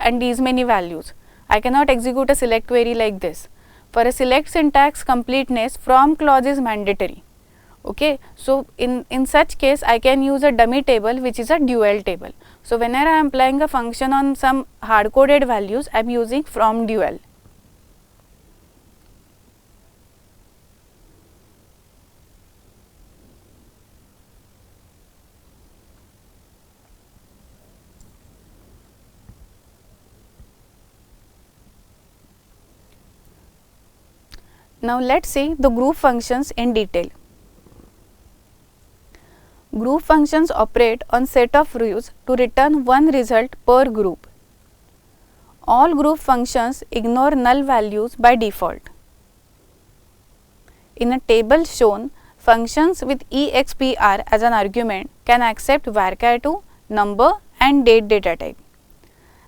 and these many values. I cannot execute a select query like this. For a select syntax, completeness from clause is mandatory. Okay, so in such case I can use a dummy table which is a dual table. So whenever I am applying a function on some hard coded values, I am using from dual. Now let us see the group functions in detail. Group functions operate on set of rules to return one result per group. All group functions ignore null values by default. In a table shown, functions with expr as an argument can accept varchar2, number and date data type,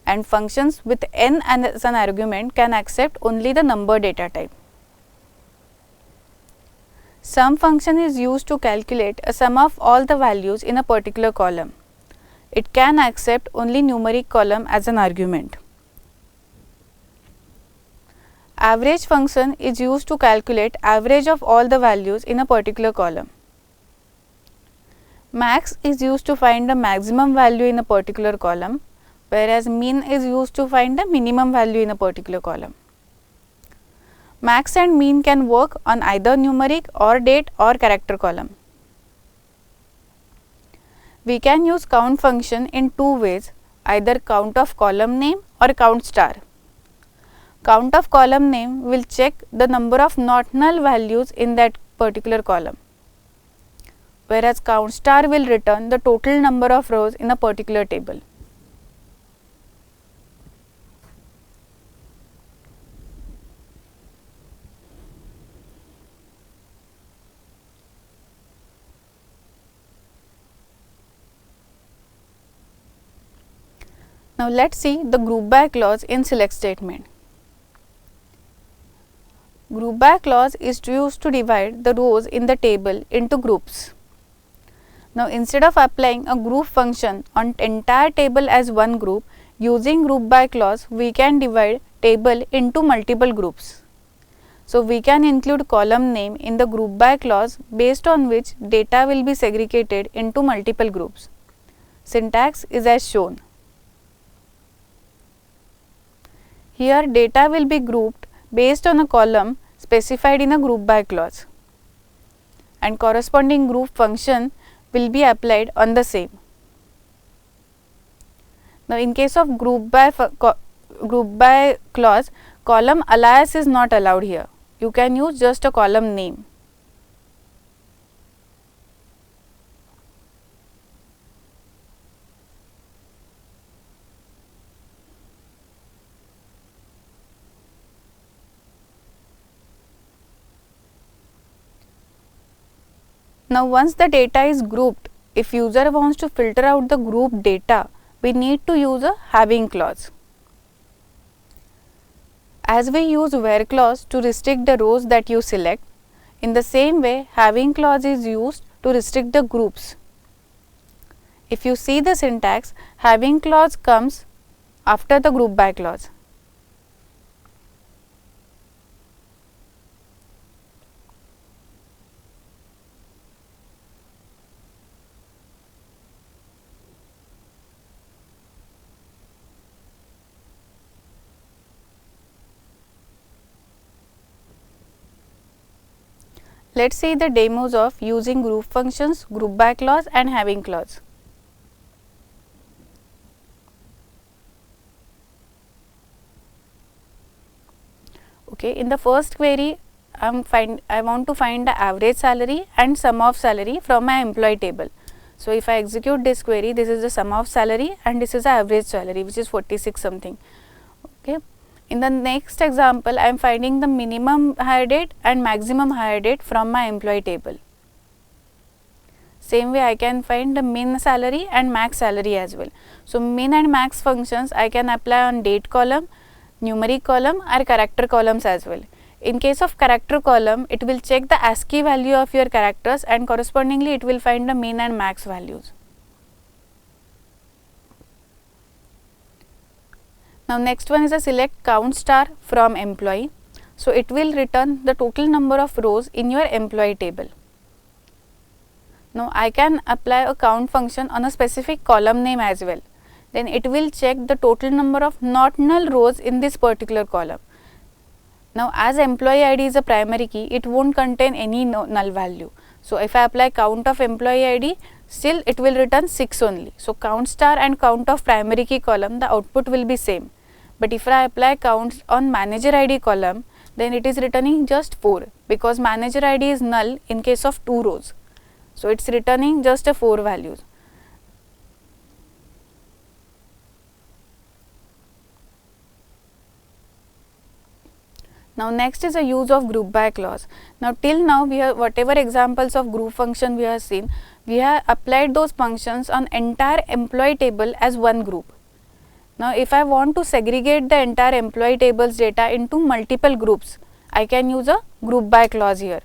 and functions with n as an argument can accept only the number data type. Sum function is used to calculate a sum of all the values in a particular column. It can accept only numeric column as an argument. Average function is used to calculate average of all the values in a particular column. Max is used to find the maximum value in a particular column, whereas min is used to find the minimum value in a particular column. Max and min can work on either numeric or date or character column. We can use count function in two ways, either count of column name or count star. Count of column name will check the number of not null values in that particular column, whereas count star will return the total number of rows in a particular table. Now let us see the group by clause in select statement. Group by clause is used to divide the rows in the table into groups. Now instead of applying a group function on entire table as one group, using group by clause we can divide table into multiple groups. So we can include column name in the group by clause based on which data will be segregated into multiple groups. Syntax is as shown. Here data will be grouped based on a column specified in a group by clause, and corresponding group function will be applied on the same. Now in case of group by clause, column alias is not allowed here. You can use just a column name. Now once the data is grouped, if user wants to filter out the group data, we need to use a having clause. As we use where clause to restrict the rows that you select, in the same way having clause is used to restrict the groups. If you see the syntax, having clause comes after the group by clause. Let us see the demos of using group functions, group by clause and having clause. Okay, in the first query, I want to find the average salary and sum of salary from my employee table. So if I execute this query, this is the sum of salary and this is the average salary, which is 46 something. Okay. In the next example, I am finding the minimum hire date and maximum hire date from my employee table. Same way I can find the min salary and max salary as well. So min and max functions I can apply on date column, numeric column or character columns as well. In case of character column, it will check the ASCII value of your characters and correspondingly it will find the min and max values. Now next one is a select count star from employee. So it will return the total number of rows in your employee table. Now I can apply a count function on a specific column name as well. Then it will check the total number of not null rows in this particular column. Now as employee ID is a primary key, it won't contain any null value. So if I apply count of employee ID, still it will return 6 only. So count star and count of primary key column, the output will be same. But if I apply counts on manager ID column, then it is returning just 4, because manager ID is null in case of 2 rows. So it's returning just a 4 values. Now next is a use of group by clause. Now till now we have whatever examples of group function we have seen, we have applied those functions on entire employee table as one group. Now if I want to segregate the entire employee tables data into multiple groups, I can use a group by clause here.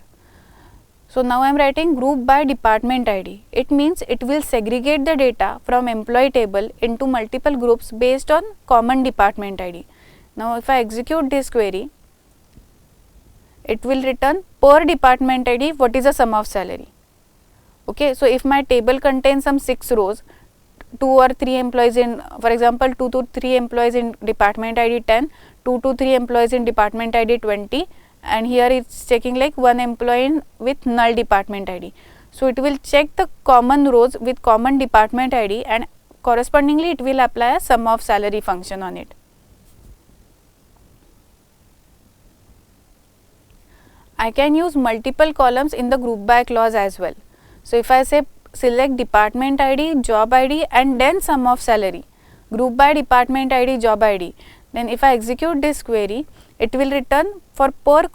So now I am writing group by department ID. It means it will segregate the data from employee table into multiple groups based on common department ID. Now if I execute this query, it will return per department ID what is the sum of salary. Okay, so if my table contains some 6 rows, 2 or 3 employees in, for example, 2 to 3 employees in department ID 10, 2 to 3 employees in department ID 20, and here it's checking like 1 employee with null department ID. So it will check the common rows with common department ID, and correspondingly it will apply a sum of salary function on it. I can use multiple columns in the group by clause as well. So if I say select department ID, job ID and then sum of salary, group by department ID, job ID, then if I execute this query, it will return for per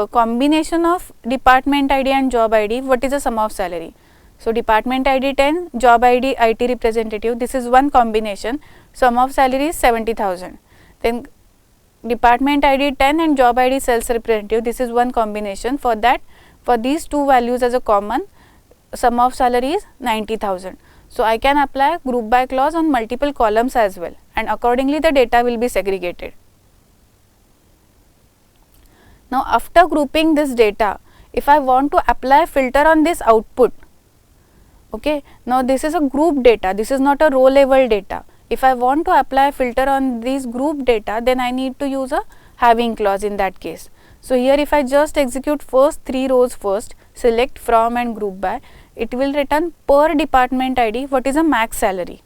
combination of department ID and job ID what is the sum of salary. So department ID 10, job ID IT representative, this is one combination, sum of salary is 70,000. Then department ID 10 and job ID sales representative, this is one combination. For that, for these two values as a common, sum of salary is 90,000. So I can apply group by clause on multiple columns as well, and accordingly the data will be segregated. Now after grouping this data, if I want to apply filter on this output, okay, now this is a group data, this is not a row level data. If I want to apply filter on these group data, then I need to use a having clause in that case. So here if I just execute first 3 rows first, select from and group by, it will return per department ID what is a max salary,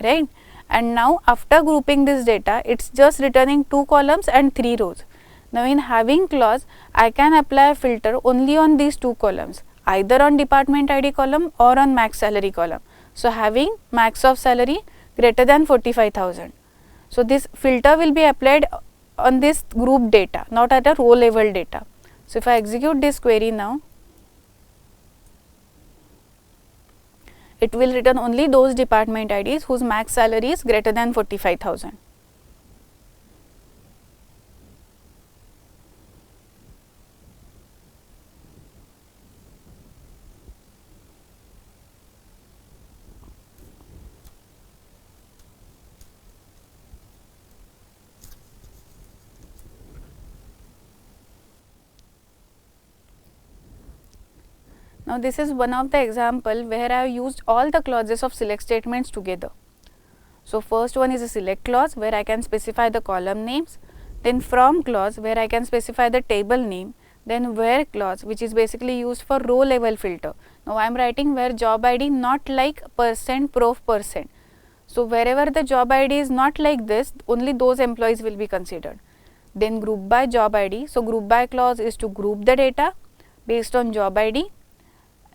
right? And now after grouping this data, it's just returning 2 columns and 3 rows. Now in having clause, I can apply a filter only on these 2 columns, either on department ID column or on max salary column. So having max of salary greater than 45,000. So this filter will be applied on this group data, not at a row level data. So if I execute this query now, it will return only those department IDs whose max salary is greater than 45,000. Now this is one of the example where I have used all the clauses of select statements together. So first one is a select clause where I can specify the column names, then from clause where I can specify the table name, then where clause which is basically used for row level filter. Now I am writing where job ID not like %prof%. So wherever the job ID is not like this, only those employees will be considered. Then group by job ID. So group by clause is to group the data based on job ID.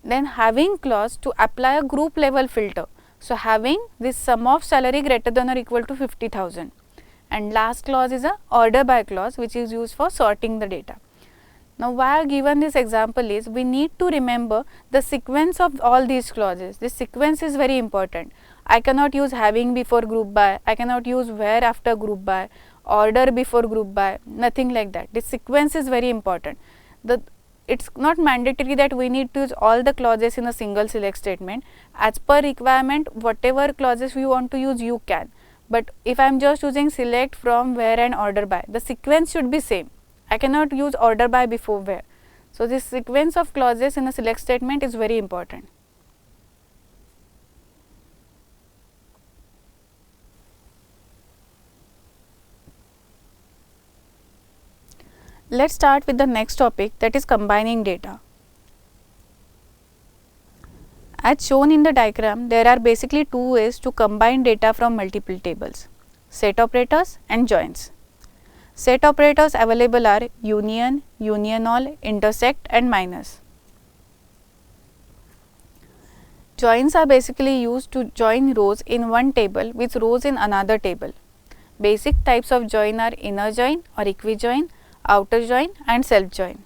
Then having clause to apply a group level filter. So having this sum of salary greater than or equal to 50,000. And last clause is a order by clause which is used for sorting the data. Now why I have given this example is we need to remember the sequence of all these clauses. This sequence is very important. I cannot use having before group by, I cannot use where after group by, order before group by, nothing like that. This sequence is very important. It's not mandatory that we need to use all the clauses in a single select statement. As per requirement, whatever clauses we want to use, you can. But if I am just using select, from, where and order by, the sequence should be same. I cannot use order by before where. So, this sequence of clauses in a select statement is very important. Let's start with the next topic, that is combining data. As shown in the diagram, there are basically two ways to combine data from multiple tables: set operators and joins. Set operators available are union, union all, intersect and minus. Joins are basically used to join rows in one table with rows in another table. Basic types of join are inner join or equijoin, outer join and self join.